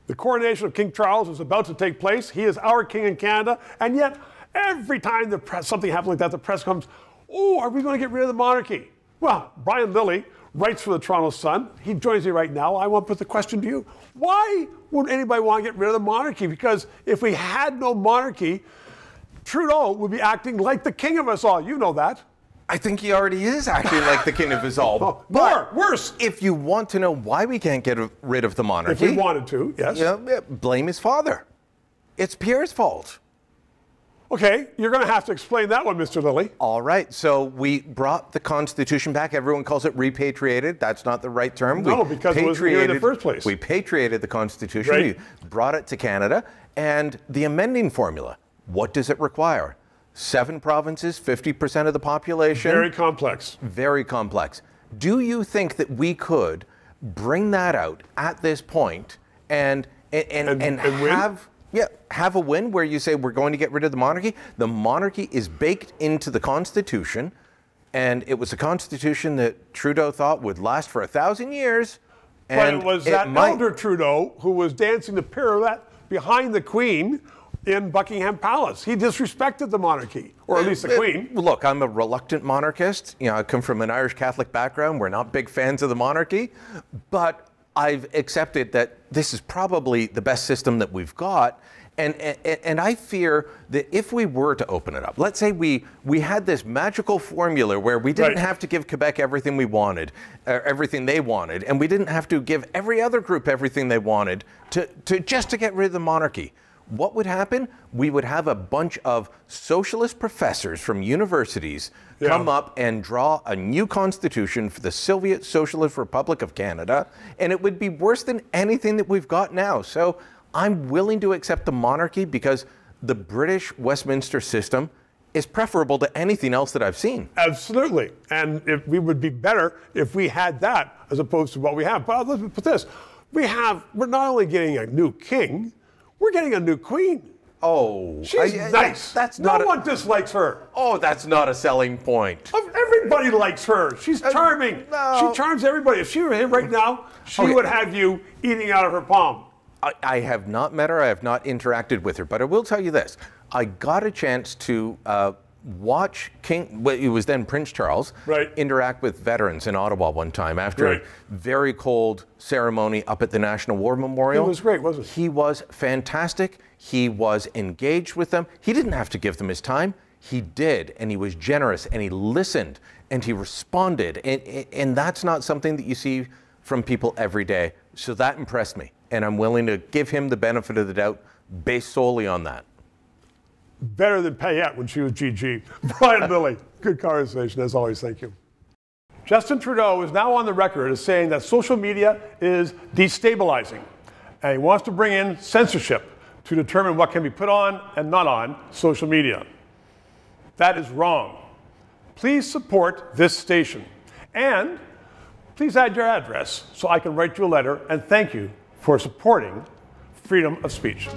The coronation of King Charles is about to take place. He is our king in Canada, and yet every time the press, something happens like that, the press comes, oh, are we going to get rid of the monarchy? Well, Brian Lilley writes for the Toronto Sun. He joins me right now. I want to put the question to you. Why would anybody want to get rid of the monarchy? Because if we had no monarchy, Trudeau would be acting like the king of us all. You know that. I think he already is acting like the king of us all. Oh, more, worse. If you want to know why we can't get rid of the monarchy. If we wanted to, yes. Yeah, blame his father. It's Pierre's fault. Okay, you're going to have to explain that one, Mr. Lilley. All right, so we brought the Constitution back. Everyone calls it repatriated. That's not the right term. No, because it wasn't here in the first place. We patriated the Constitution. Right. We brought it to Canada. And the amending formula, what does it require? 7 provinces, 50% of the population. Very complex. Very complex. Do you think that we could bring that out at this point and have... Yeah, have a win where you say we're going to get rid of the monarchy? The monarchy is baked into the Constitution, and it was a Constitution that Trudeau thought would last for 1,000 years. But it was that elder Trudeau who was dancing the pirouette behind the Queen in Buckingham Palace. He disrespected the monarchy, or at least the Queen. Look, I'm a reluctant monarchist. You know, I come from an Irish Catholic background. We're not big fans of the monarchy, but I've accepted that this is probably the best system that we've got. And I fear that if we were to open it up, let's say we had this magical formula where we didn't have to give Quebec everything we wanted, everything they wanted, and we didn't have to give every other group everything they wanted just to get rid of the monarchy. What would happen? We would have a bunch of socialist professors from universities come up and draw a new constitution for the Soviet Socialist Republic of Canada, and it would be worse than anything that we've got now. So I'm willing to accept the monarchy because the British Westminster system is preferable to anything else that I've seen. Absolutely. And we would be better if we had that as opposed to what we have. But let's put this. We're not only getting a new king, we're getting a new queen. Oh. She's nice. No one dislikes her. Oh, that's not a selling point. Everybody likes her. She's charming. No. She charms everybody. If she were here right now, she would have you eating out of her palm. I have not met her. I have not interacted with her. But I will tell you this. I got a chance to watch it was then Prince Charles, interact with veterans in Ottawa one time after a very cold ceremony up at the National War Memorial. He was great, wasn't he? He was fantastic. He was engaged with them. He didn't have to give them his time. He did, and he was generous, and he listened, and he responded. And that's not something that you see from people every day. So that impressed me, and I'm willing to give him the benefit of the doubt based solely on that. Better than Payette when she was GG. Brian Lilley, good conversation as always. Thank you. Justin Trudeau is now on the record as saying that social media is destabilizing, and he wants to bring in censorship to determine what can be put on and not on social media. That is wrong. Please support this station, and please add your address so I can write you a letter and thank you for supporting freedom of speech.